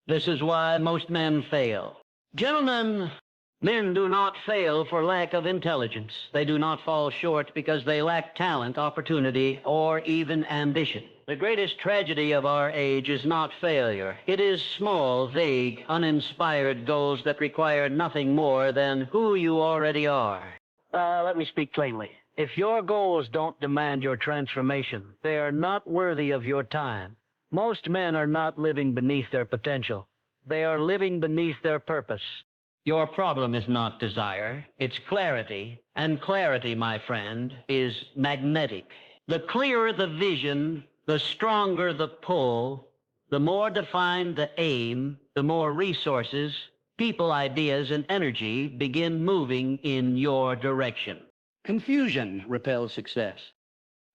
This is why most men fail. Gentlemen, men do not fail for lack of intelligence. They do not fall short because they lack talent, opportunity, or even ambition. The greatest tragedy of our age is not failure. It is small, vague, uninspired goals that require nothing more than who you already are. Let me speak plainly. If your goals don't demand your transformation, they are not worthy of your time. Most men are not living beneath their potential. They are living beneath their purpose. Your problem is not desire, it's clarity. And clarity, my friend, is magnetic. The clearer the vision, the stronger the pull, the more defined the aim, the more resources, people, ideas, and energy begin moving in your direction. Confusion repels success.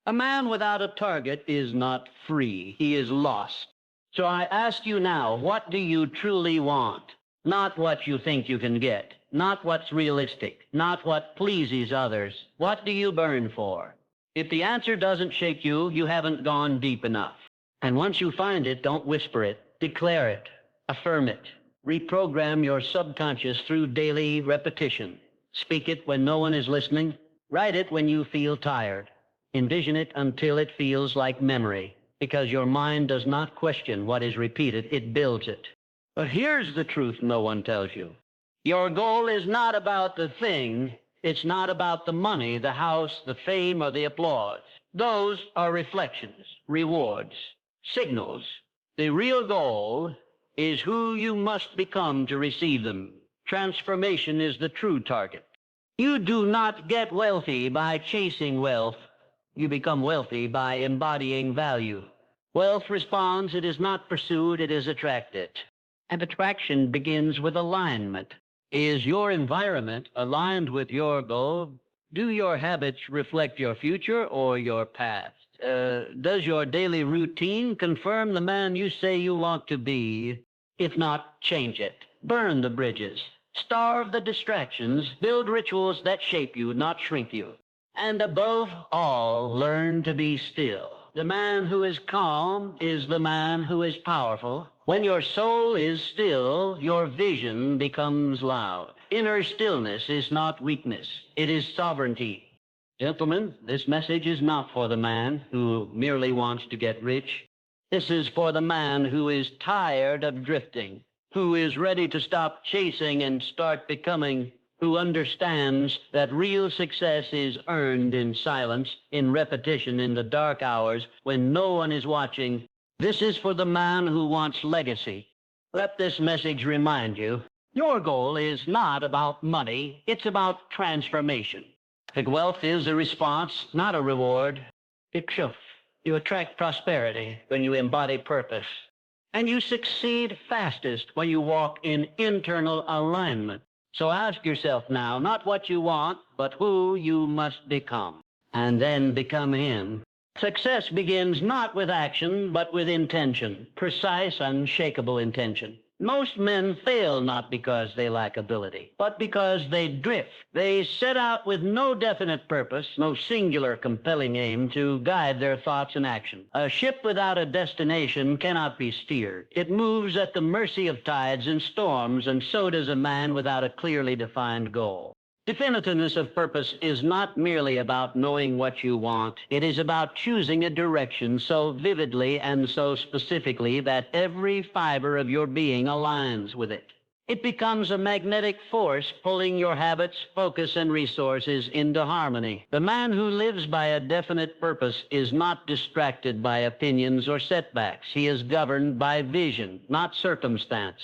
A man without a target is not free. He is lost. So I ask you now, what do you truly want? Not what you think you can get, not what's realistic, not what pleases others. What do you burn for? If the answer doesn't shake you, you haven't gone deep enough. And once you find it, don't whisper it. Declare it. Affirm it. Reprogram your subconscious through daily repetition. Speak it when no one is listening. Write it when you feel tired. Envision it until it feels like memory, because your mind does not question what is repeated, it builds it. But here's the truth no one tells you. Your goal is not about the thing. It's not about the money, the house, the fame, or the applause. Those are reflections, rewards, signals. The real goal is who you must become to receive them. Transformation is the true target. You do not get wealthy by chasing wealth. You become wealthy by embodying value. Wealth responds, it is not pursued, it is attracted. And attraction begins with alignment. Is your environment aligned with your goal? Do your habits reflect your future or your past? Does your daily routine confirm the man you say you want to be? If not, change it. Burn the bridges. Starve the distractions. Build rituals that shape you, not shrink you. And above all, learn to be still. The man who is calm is the man who is powerful. When your soul is still, your vision becomes loud. Inner stillness is not weakness. It is sovereignty. Gentlemen, this message is not for the man who merely wants to get rich. This is for the man who is tired of drifting, who is ready to stop chasing and start becoming, who understands that real success is earned in silence, in repetition, in the dark hours when no one is watching. This is for the man who wants legacy. Let this message remind you, your goal is not about money, it's about transformation. If wealth is a response, not a reward. You attract prosperity when you embody purpose. And you succeed fastest when you walk in internal alignment. So ask yourself now, not what you want, but who you must become. And then become him. Success begins not with action, but with intention. Precise, unshakable intention. Most men fail not because they lack ability, but because they drift. They set out with no definite purpose, no singular compelling aim to guide their thoughts and action. A ship without a destination cannot be steered. It moves at the mercy of tides and storms, and so does a man without a clearly defined goal. Definitiveness of purpose is not merely about knowing what you want. It is about choosing a direction so vividly and so specifically that every fiber of your being aligns with it. It becomes a magnetic force pulling your habits, focus, and resources into harmony. The man who lives by a definite purpose is not distracted by opinions or setbacks. He is governed by vision, not circumstance.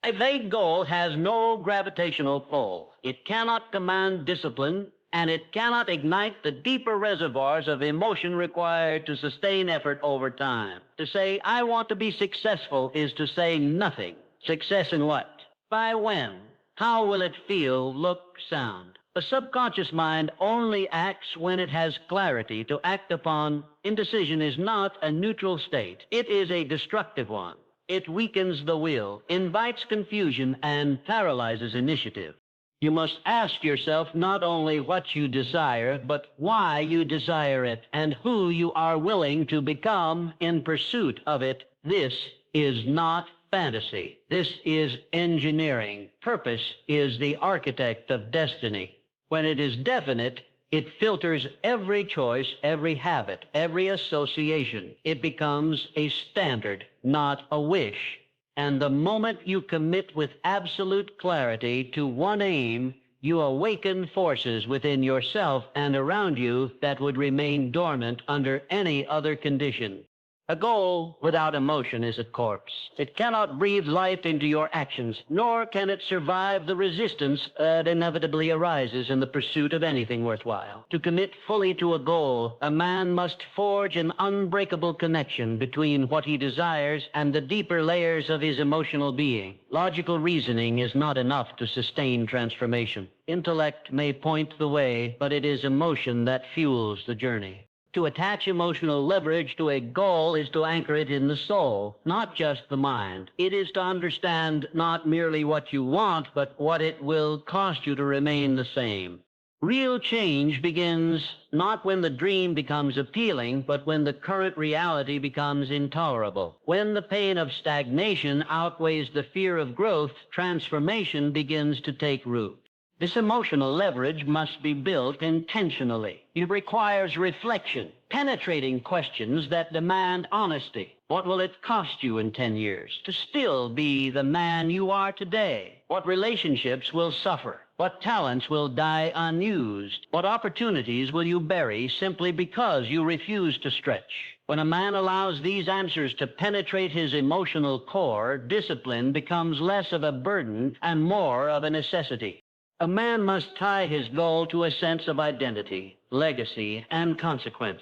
A vague goal has no gravitational pull. It cannot command discipline, and it cannot ignite the deeper reservoirs of emotion required to sustain effort over time. To say, I want to be successful, is to say nothing. Success in what? By when? How will it feel, look, sound? The subconscious mind only acts when it has clarity to act upon. Indecision is not a neutral state. It is a destructive one. It weakens the will, invites confusion, and paralyzes initiative. You must ask yourself not only what you desire, but why you desire it, and who you are willing to become in pursuit of it. This is not fantasy. This is engineering. Purpose is the architect of destiny. When it is definite, it filters every choice, every habit, every association. It becomes a standard, not a wish. And the moment you commit with absolute clarity to one aim, you awaken forces within yourself and around you that would remain dormant under any other condition. A goal without emotion is a corpse. It cannot breathe life into your actions, nor can it survive the resistance that inevitably arises in the pursuit of anything worthwhile. To commit fully to a goal, a man must forge an unbreakable connection between what he desires and the deeper layers of his emotional being. Logical reasoning is not enough to sustain transformation. Intellect may point the way, but it is emotion that fuels the journey. To attach emotional leverage to a goal is to anchor it in the soul, not just the mind. It is to understand not merely what you want, but what it will cost you to remain the same. Real change begins not when the dream becomes appealing, but when the current reality becomes intolerable. When the pain of stagnation outweighs the fear of growth, transformation begins to take root. This emotional leverage must be built intentionally. It requires reflection, penetrating questions that demand honesty. What will it cost you in 10 years to still be the man you are today? What relationships will suffer? What talents will die unused? What opportunities will you bury simply because you refuse to stretch? When a man allows these answers to penetrate his emotional core, discipline becomes less of a burden and more of a necessity. A man must tie his goal to a sense of identity, legacy, and consequence.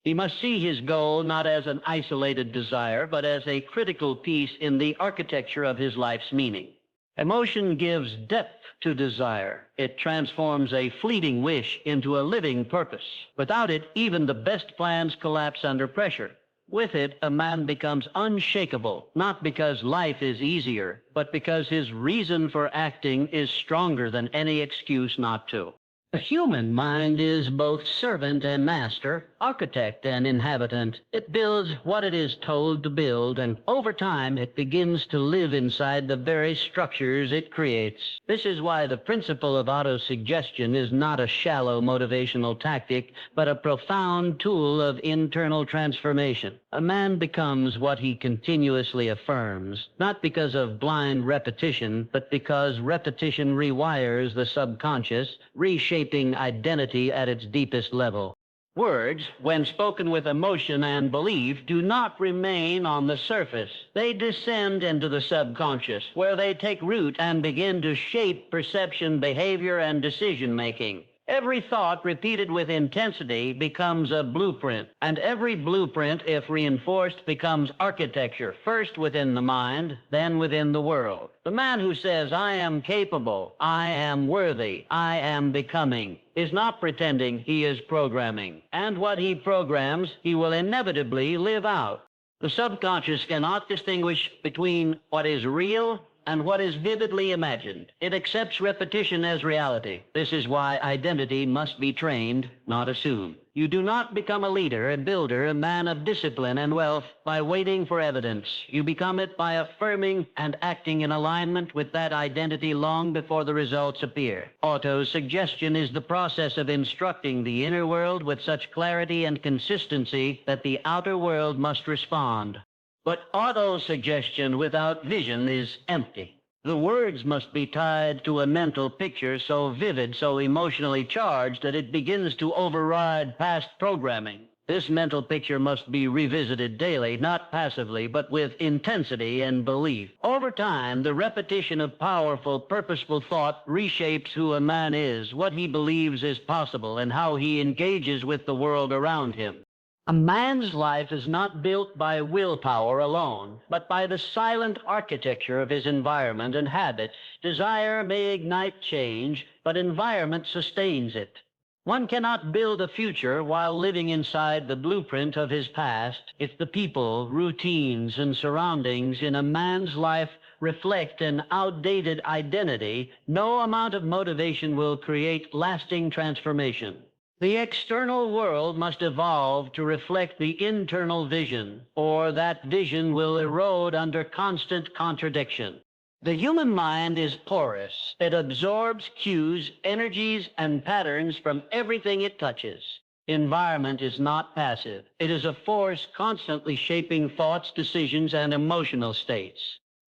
He must see his goal not as an isolated desire, but as a critical piece in the architecture of his life's meaning. Emotion gives depth to desire. It transforms a fleeting wish into a living purpose. Without it, even the best plans collapse under pressure. With it, a man becomes unshakable, not because life is easier, but because his reason for acting is stronger than any excuse not to. The human mind is both servant and master, architect and inhabitant. It builds what it is told to build, and over time it begins to live inside the very structures it creates. This is why the principle of autosuggestion is not a shallow motivational tactic, but a profound tool of internal transformation. A man becomes what he continuously affirms, not because of blind repetition, but because repetition rewires the subconscious, reshaping identity at its deepest level. Words, when spoken with emotion and belief, do not remain on the surface. They descend into the subconscious, where they take root and begin to shape perception, behavior, and decision-making. Every thought repeated with intensity becomes a blueprint, and every blueprint, if reinforced, becomes architecture, first within the mind, then within the world. The man who says, "I am capable, I am worthy, I am becoming," is not pretending, he is programming. And what he programs, he will inevitably live out. The subconscious cannot distinguish between what is real and what is vividly imagined. It accepts repetition as reality. This is why identity must be trained, not assumed. You do not become a leader, a builder, a man of discipline and wealth by waiting for evidence. You become it by affirming and acting in alignment with that identity long before the results appear. Autosuggestion is the process of instructing the inner world with such clarity and consistency that the outer world must respond. But autosuggestion without vision is empty. The words must be tied to a mental picture so vivid, so emotionally charged, that it begins to override past programming. This mental picture must be revisited daily, not passively, but with intensity and belief. Over time, the repetition of powerful, purposeful thought reshapes who a man is, what he believes is possible, and how he engages with the world around him. A man's life is not built by willpower alone, but by the silent architecture of his environment and habits. Desire may ignite change, but environment sustains it. One cannot build a future while living inside the blueprint of his past. If the people, routines, and surroundings in a man's life reflect an outdated identity, no amount of motivation will create lasting transformation. The external world must evolve to reflect the internal vision, or that vision will erode under constant contradiction. The human mind is porous. It absorbs cues, energies, and patterns from everything it touches. Environment is not passive. It is a force constantly shaping thoughts, decisions, and emotional states.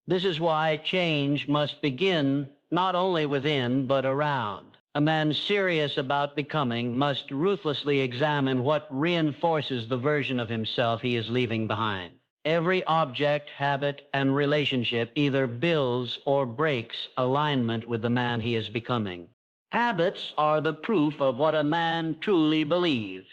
This is why change must begin not only within, but around. A man serious about becoming must ruthlessly examine what reinforces the version of himself he is leaving behind. Every object, habit, and relationship either builds or breaks alignment with the man he is becoming. Habits are the proof of what a man truly believes.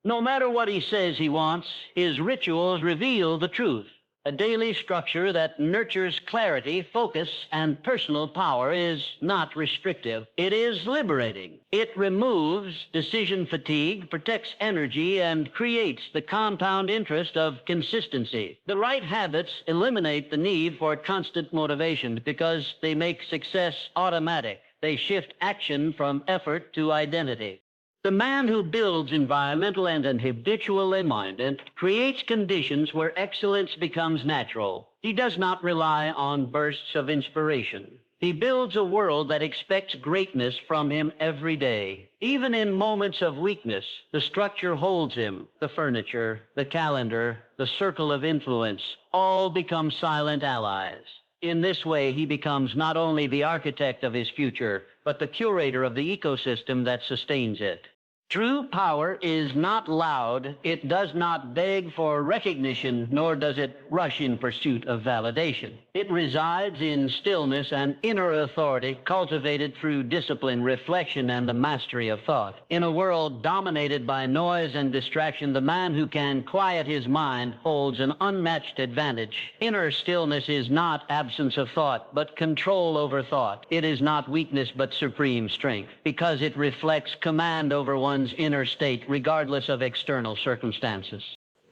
No matter what he says he wants, his rituals reveal the truth. A daily structure that nurtures clarity, focus, and personal power is not restrictive. It is liberating. It removes decision fatigue, protects energy, and creates the compound interest of consistency. The right habits eliminate the need for constant motivation because they make success automatic. They shift action from effort to identity. The man who builds environmental and habitual alignment creates conditions where excellence becomes natural. He does not rely on bursts of inspiration. He builds a world that expects greatness from him every day. Even in moments of weakness, the structure holds him. The furniture, the calendar, the circle of influence, all become silent allies. In this way, he becomes not only the architect of his future, but the curator of the ecosystem that sustains it. True power is not loud. It does not beg for recognition, nor does it rush in pursuit of validation. It resides in stillness and inner authority cultivated through discipline, reflection, and the mastery of thought. In a world dominated by noise and distraction, the man who can quiet his mind holds an unmatched advantage. Inner stillness is not absence of thought, but control over thought. It is not weakness, but supreme strength, because it reflects command over one's inner state, regardless of external circumstances.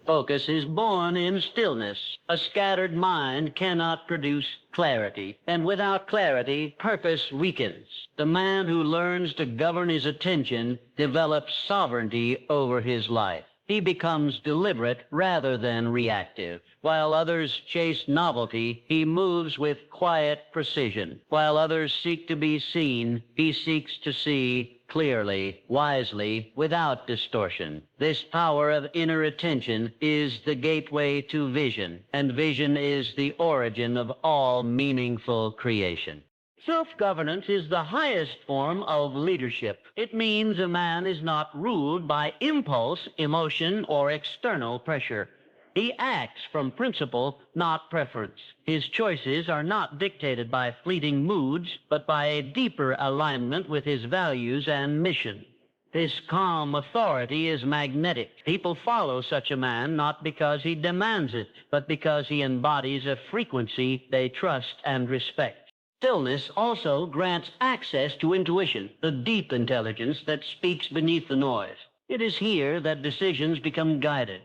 Focus is born in stillness. A scattered mind cannot produce clarity, and without clarity, purpose weakens. The man who learns to govern his attention develops sovereignty over his life. He becomes deliberate rather than reactive. While others chase novelty, he moves with quiet precision. While others seek to be seen, he seeks to see clearly, wisely, without distortion. This power of inner attention is the gateway to vision, and vision is the origin of all meaningful creation. Self-governance is the highest form of leadership. It means a man is not ruled by impulse, emotion, or external pressure. He acts from principle, not preference. His choices are not dictated by fleeting moods, but by a deeper alignment with his values and mission. This calm authority is magnetic. People follow such a man not because he demands it, but because he embodies a frequency they trust and respect. Stillness also grants access to intuition, the deep intelligence that speaks beneath the noise. It is here that decisions become guided,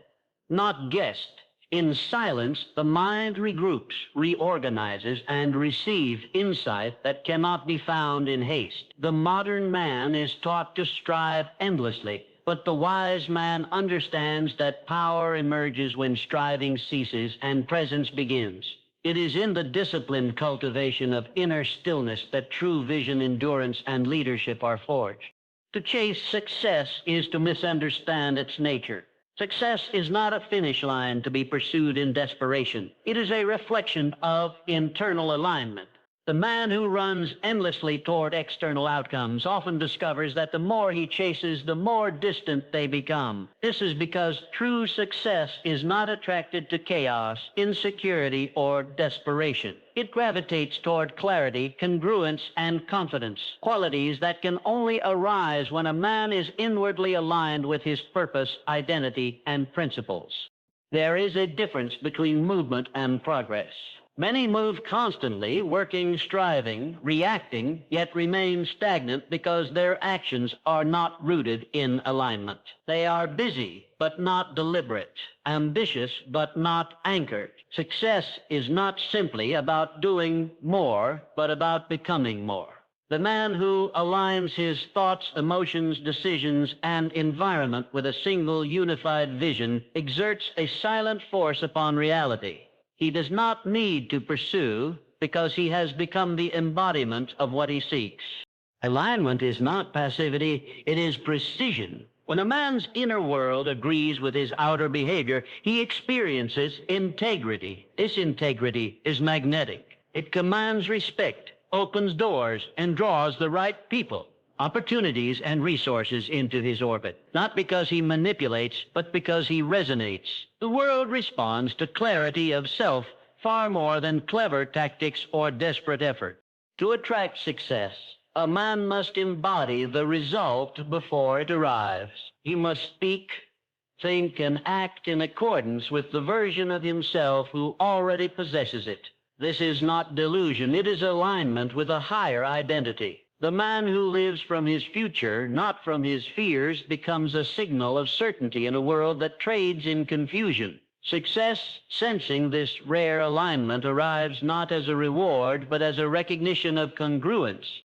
not guessed. In silence, the mind regroups, reorganizes, and receives insight that cannot be found in haste. The modern man is taught to strive endlessly, but the wise man understands that power emerges when striving ceases and presence begins. It is in the disciplined cultivation of inner stillness that true vision, endurance, and leadership are forged. To chase success is to misunderstand its nature. Success is not a finish line to be pursued in desperation. It is a reflection of internal alignment. The man who runs endlessly toward external outcomes often discovers that the more he chases, the more distant they become. This is because true success is not attracted to chaos, insecurity, or desperation. It gravitates toward clarity, congruence, and confidence, qualities that can only arise when a man is inwardly aligned with his purpose, identity, and principles. There is a difference between movement and progress. Many move constantly, working, striving, reacting, yet remain stagnant because their actions are not rooted in alignment. They are busy, but not deliberate, ambitious, but not anchored. Success is not simply about doing more, but about becoming more. The man who aligns his thoughts, emotions, decisions, and environment with a single unified vision exerts a silent force upon reality. He does not need to pursue because he has become the embodiment of what he seeks. Alignment is not passivity, it is precision. When a man's inner world agrees with his outer behavior, he experiences integrity. This integrity is magnetic. It commands respect, opens doors, and draws the right people, opportunities, and resources into his orbit. Not because he manipulates, but because he resonates. The world responds to clarity of self far more than clever tactics or desperate effort. To attract success, a man must embody the result before it arrives. He must speak, think, and act in accordance with the version of himself who already possesses it. This is not delusion, it is alignment with a higher identity. The man who lives from his future, not from his fears, becomes a signal of certainty in a world that trades in confusion. Success, sensing this rare alignment, arrives not as a reward, but as a recognition of congruence.